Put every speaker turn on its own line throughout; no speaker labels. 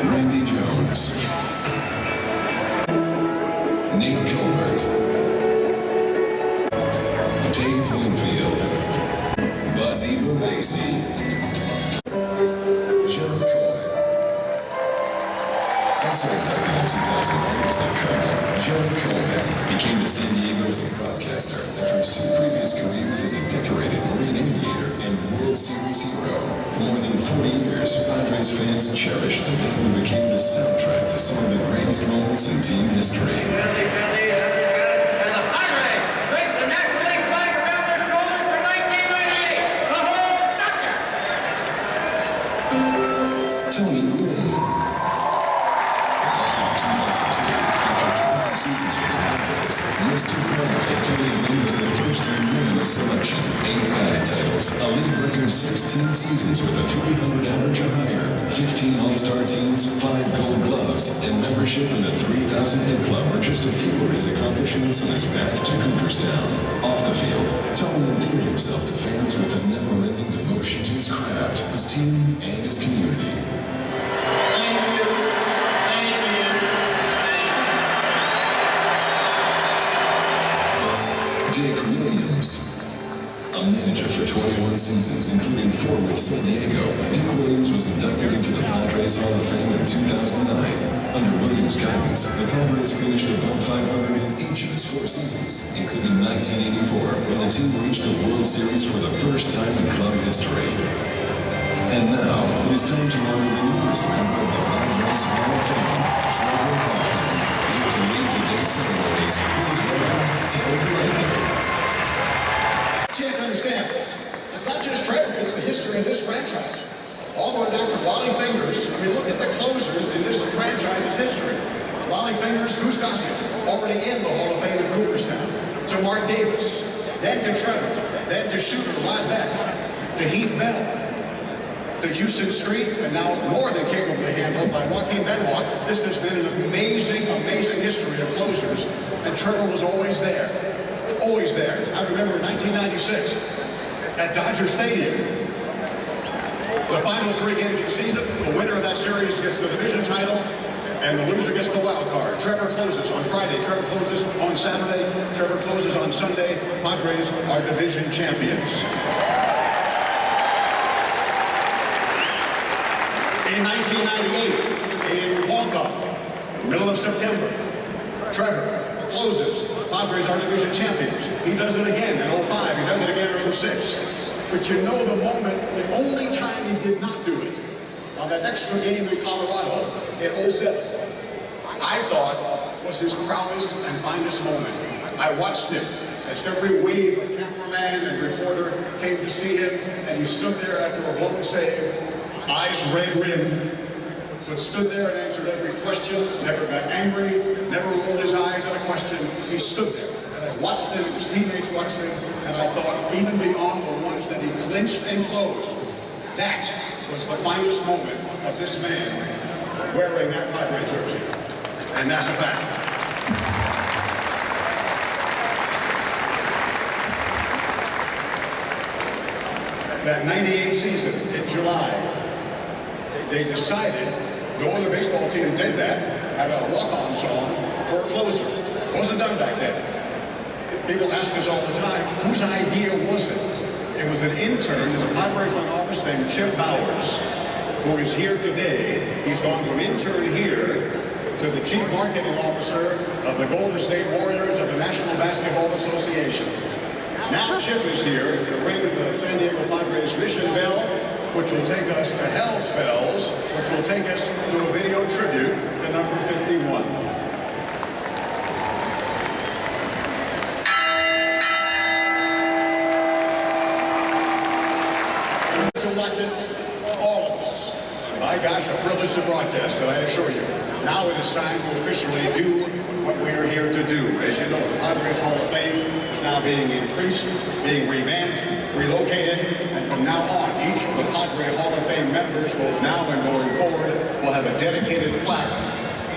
Randy Jones, Nate Colbert, Dave Winfield, Buzzy Bulacy, John Cohen. Also inducted in 2001 was the Colonel, John Cohen, became to San Diego as a broadcaster after his two previous careers as a decorated Marine aviator and World Series hero. For more than 40 years, Padres fans cherished the man who became the soundtrack to some of the greatest moments in team history. Tony Gwynn. Inducted in 2002, after 20 seasons with the Padres, Mr. Padre Tony Gwynn was the first unanimous selection. 8 batting titles, a league record 16 seasons with a .300 average or higher, 15 All-Star teams, 5 Gold Gloves, and membership in the 3,000 Hit Club were just a few of his accomplishments on his path to Cooperstown. Off the field, Tony endeared himself to fans with a never-ending devotion to his craft, his team, and his community. Dick Williams, a manager for 21 seasons, including 4 with San Diego, Dick Williams was inducted into the Padres Hall of Fame in 2009. Under Williams' guidance, the Padres finished above .500 in each of his 4 seasons, including 1984, when the team reached the World Series for the first time in club history. And now, it is time to honor the newest member of the Padres Hall of Fame, Trevor Hoffman. Here to lead today's ceremonies, please welcome Ted Leitner.
Can't understand. It's not just Trevor, it's the history of this franchise. All going back to Wally Fingers. I mean, look at the closers in this franchise's history. Wally Fingers, Goose Gossett, already in the Hall of Fame in Cooperstown. To Mark Davis, then to Trevor, then to Shooter, Rod Beck, to Heath Bell, to Houston Street, and now more than capably handled by Joaquin Benoit. This has been an amazing, amazing history of closers, and Trevor was always there. Always there. I remember in 1996 at Dodger Stadium, the final 3 games of the season, the winner of that series gets the division title, and the loser gets the wild card. Trevor closes on Friday, Trevor closes on Saturday, Trevor closes on Sunday. Padres are division champions. In 1998, in walk-up, middle of September, Trevor closes. Padres are division champions. He does it again in 05. He does it again in 06. But you know the moment, the only time he did not do it, on that extra game in Colorado in 07, I thought was his proudest and finest moment. I watched him as every wave of cameraman and reporter came to see him, and he stood there after a blown save, eyes red rimmed, but stood there and answered every question, never got angry, never rolled his eyes at a question. He stood there, and I watched him, and his teammates watched him, and I thought, even beyond the ones that he clinched and closed, that was the finest moment of this man wearing that Padre jersey. And that's a fact. That 98 season in July, they decided, no other baseball team did that, had a walk-on song for a closer. It wasn't done back then. People ask us all the time, whose idea was it? It was an intern, there's a Padre front office named Chip Bowers, who is here today. He's gone from intern here to the chief marketing officer of the Golden State Warriors of the National Basketball Association. Now Chip is here to ring the San Diego Padres mission bell, which will take us to Hell's Bells, which will take us to a video tribute to number 51. To watch it, all of us. My gosh, a privilege to broadcast it, I assure you. Now it is time to officially do what we are here to do. As you know, the Padres Hall of Fame is now being increased, being revamped, relocated, and from now on, each of the Padres Hall of Fame members, both now and going forward, will have a dedicated plaque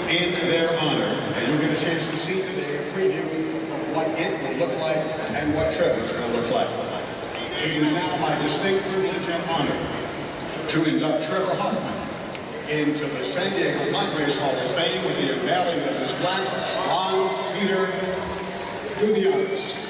in their honor. And you'll get a chance to see today a preview of what it will look like and what Trevor's will look like. It is now my distinct privilege and honor to induct Trevor Hoffman into the San Diego Padres Hall of Fame with the unveiling of his plaque. Ron, Peter, do the honors.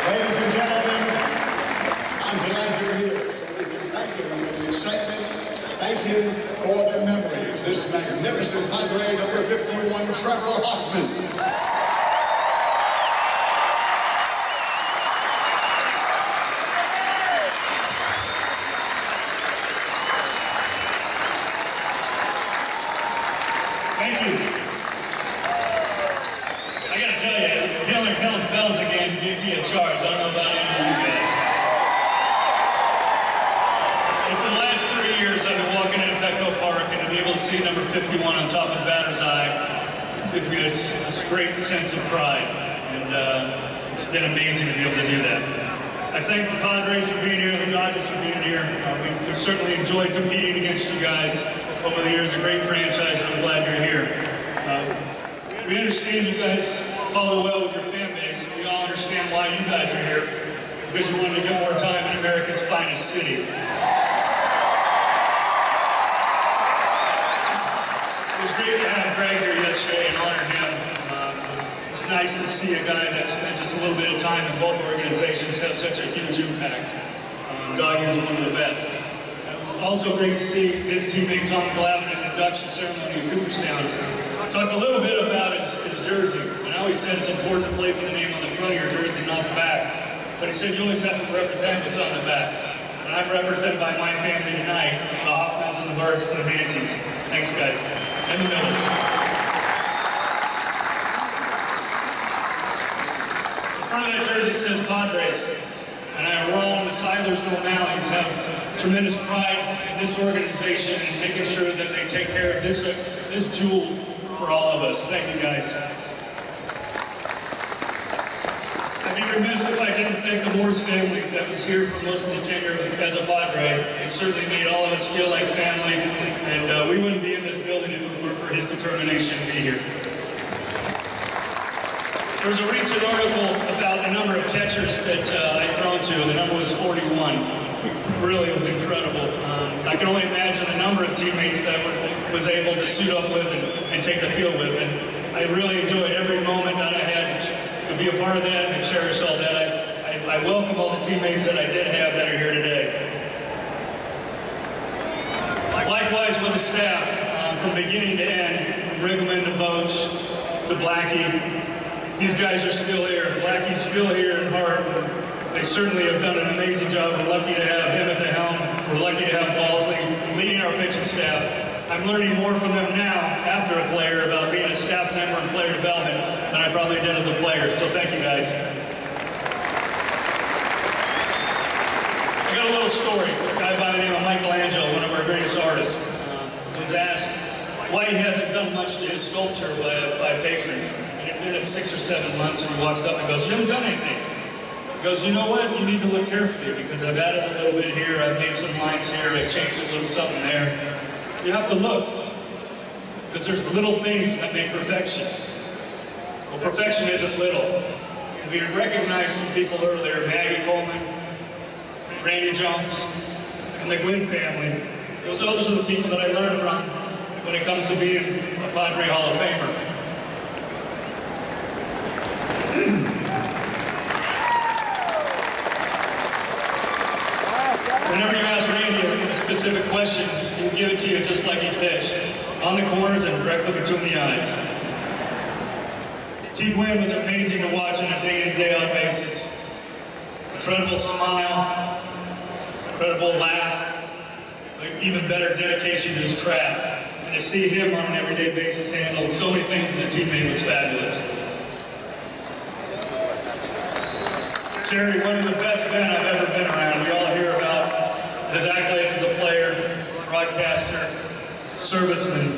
Ladies and gentlemen, I'm glad you're here. So we can thank you for this excitement. Thank you for the memories. This magnificent Padre, number 51, Trevor Hoffman.
Thank you. I gotta tell you, Taylor Hell's bells again gave me a charge. I don't know about any of you guys. And for the last 3 years, I've been walking into Petco Park, and to be able to see number 51 on top of the batter's eye gives me this great sense of pride. And it's been amazing to be able to do that. I thank the Padres for being here, the Dodgers for being here. We've certainly enjoyed competing against you guys over the years. A great franchise, and I'm glad you're here. We understand you guys follow well with your fan base. We all understand why you guys are here, because you wanted to get more time in America's finest city. It was great to have Greg here yesterday and honor him. It's nice to see a guy that spent just a little bit of time in both organizations have such a huge impact. Doggy is one of the best. It was also great to see his teammate Tom Glavine in the induction ceremony in Cooperstown. Talk a little bit about his jersey. And I always said it's important to play for the name on the front of your jersey, not the back. But he said you always have to represent what's on the back. And I'm represented by my family tonight, the Hoffmans and the Bergs and the Manties. Thanks, guys. And the Millers. The front of that jersey says Padres. And Ron, the Silers and O'Malleys have tremendous pride in this organization and making sure that they take care of this jewel for all of us. Thank you, guys. I'd be remiss if I didn't thank the Morse family that was here for most of the tenure as a Padre. They certainly made all of us feel like family, and we wouldn't be in this building if it weren't for his determination to be here. There was a recent article about the number of catchers that I'd thrown to. The number was 41. Really was incredible. I can only imagine the number of teammates that was able to suit up with and take the field with. And I really enjoyed every moment that I had to be a part of that and cherish all that. I welcome all the teammates that I did have that are here today. Likewise with the staff, from beginning to end, from Riggleman to Boach to Blackie. These guys are still here. Blackie's still here in heart. They certainly have done an amazing job. We're lucky to have him at the helm. We're lucky to have Balsley leading our pitching staff. I'm learning more from them now, after a player, about being a staff member and player development than I probably did as a player. So thank you, guys. I got a little story. A guy by the name of Michelangelo, one of our greatest artists, was asked why he hasn't done much to his sculpture by a patron. And it's 6 or 7 months, and he walks up and goes, "You haven't done anything." He goes, "You know what? You need to look carefully, because I've added a little bit here, I've made some lines here, I've changed a little something there." You have to look, because there's little things that make perfection. Well, perfection isn't little. We recognized some people earlier, Maggie Coleman, Randy Jones, and the Gwynn family. Those are the people that I learned from when it comes to being a Padre Hall of Famer. Whenever you ask Randy a specific question, he'll give it to you just like he pitched, on the corners and directly between the eyes. T. Gwynn was amazing to watch on a day-in, day-out basis. Incredible smile, incredible laugh, even better dedication to his craft. And to see him on an everyday basis handle so many things as a teammate was fabulous. Jerry, one of the best men I've ever been around. We all hear about his accolades as a player, broadcast broadcaster, serviceman,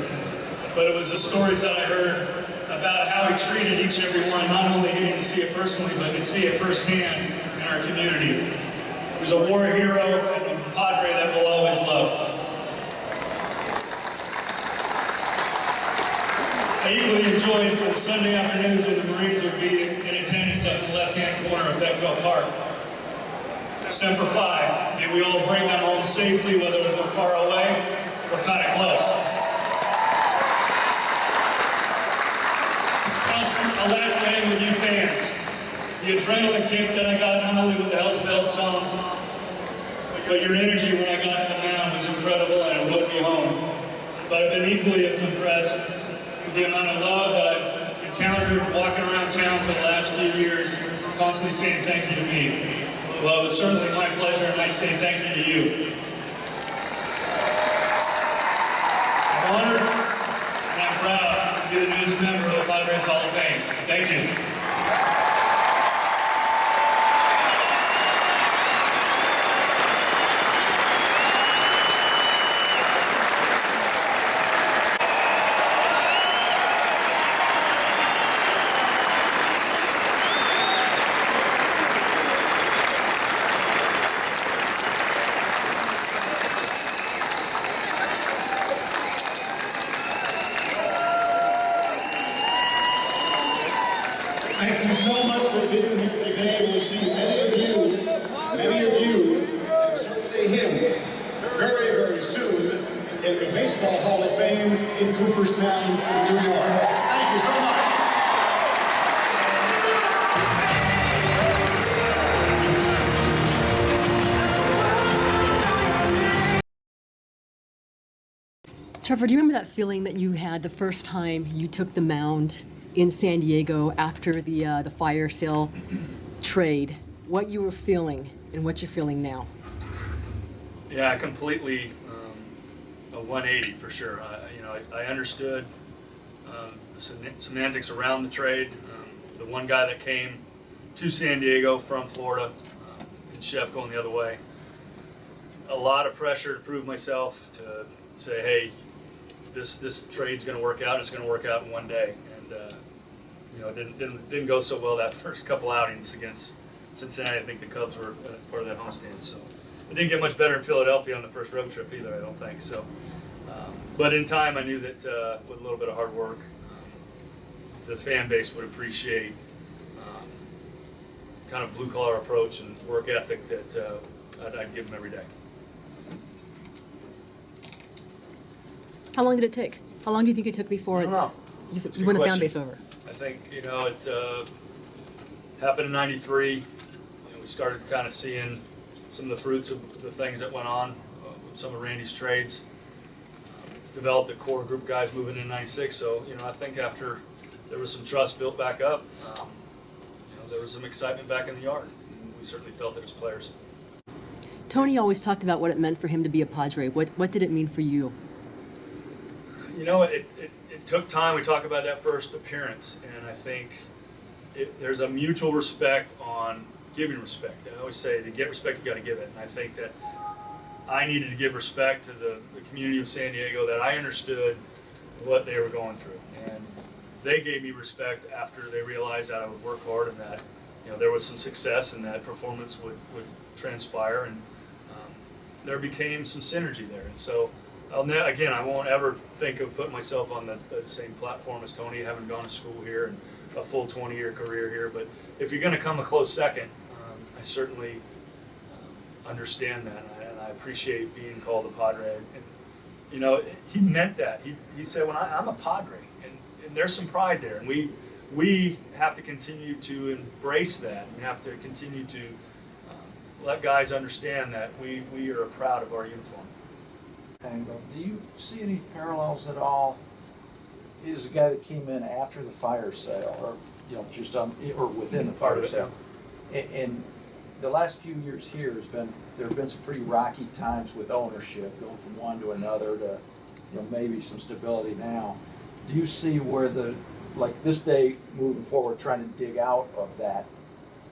but it was the stories that I heard about how he treated each and every one, not only getting to see it personally, but to see it firsthand in our community. He was a war hero and a Padre that we'll always love. I equally enjoyed the Sunday afternoons when the Marines would be in attendance at the left-hand corner of Petco Park. Semper Fi, may we all bring them home safely, whether they're far away or kind of close. A last name with you fans. The adrenaline kick that I got not only with the Hell's Bell song, but your energy when I got in the mound was incredible and it would be home. But I've been equally as impressed with the amount of love that I've encountered walking around town for the last few years, constantly saying thank you to me. Well, it was certainly my pleasure, and I say thank you to you. I'm honored, and I'm proud to be the newest member of the Padres Hall of Fame. Thank you.
Thank you so much for being here today. We'll see many of you, and certainly him, very, very soon in the Baseball Hall of Fame in Cooperstown, New York. Thank you so much.
Trevor, do you remember that feeling that you had the first time you took the mound in San Diego after the fire sale trade? What you were feeling and what you're feeling now?
Yeah, completely a 180 for sure. I understood the semantics around the trade. The one guy that came to San Diego from Florida, and Chef going the other way. A lot of pressure to prove myself, to say, hey, this trade's going to work out. It's going to work out in one day. And it didn't go so well that first couple outings against Cincinnati. I think the Cubs were part of that homestand, so it didn't get much better in Philadelphia on the first road trip either. I don't think so. But in time, I knew that with a little bit of hard work, the fan base would appreciate kind of blue collar approach and work ethic that I'd give them every day.
How long did it take? How long do you think it took before
I don't know.
you won the fan base over?
I think, it happened in '93. We started kind of seeing some of the fruits of the things that went on with some of Randy's trades. Developed a core group of guys moving in '96. So, I think after there was some trust built back up, there was some excitement back in the yard. And we certainly felt it as players.
Tony always talked about what it meant for him to be a Padre. What did it mean for you?
It took time. We talk about that first appearance, and I think there's a mutual respect on giving respect. I always say to get respect, you got to give it. And I think that I needed to give respect to the community of San Diego, that I understood what they were going through. And they gave me respect after they realized that I would work hard and that there was some success and that performance would transpire, and there became some synergy there. And so I won't ever think of putting myself on the same platform as Tony, having gone to school here and a full 20-year career here. But if you're going to come a close second, I certainly understand that, and I appreciate being called a Padre. And he meant that. He said, "When I'm a Padre," and there's some pride there, and we have to continue to embrace that, and have to continue to let guys understand that we are proud of our uniform.
Angle. Do you see any parallels at all? He was a guy that came in after the fire sale, or just or within the fire sale. And the last few years here there have been some pretty rocky times with ownership, going from one to another to maybe some stability now. Do you see where this day moving forward, trying to dig out of that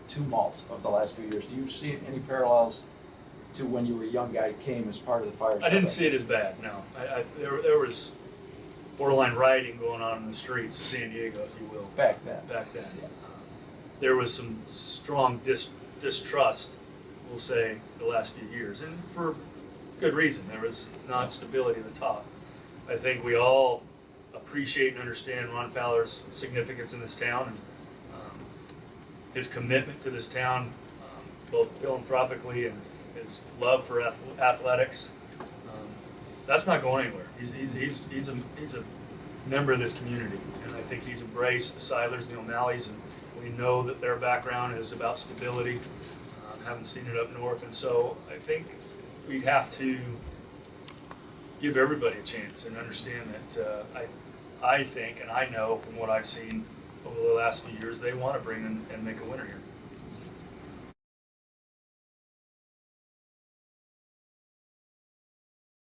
tumult of the last few years? Do you see any parallels to when you were a young guy came as part of the fire.
I didn't see it as bad, no. There was borderline rioting going on in the streets of San Diego, if you will.
Back then.
Back then.
Yeah.
There was some strong distrust, we'll say, the last few years, and for good reason. There was not stability at the top. I think we all appreciate and understand Ron Fowler's significance in this town and his commitment to this town, both philanthropically and his love for athletics. That's not going anywhere. He's a member of this community, and I think he's embraced the Seidlers and the O'Malleys, and we know that their background is about stability. Haven't seen it up north, and so I think we have to give everybody a chance and understand that I think, and I know from what I've seen over the last few years, they want to bring in and make a winner here.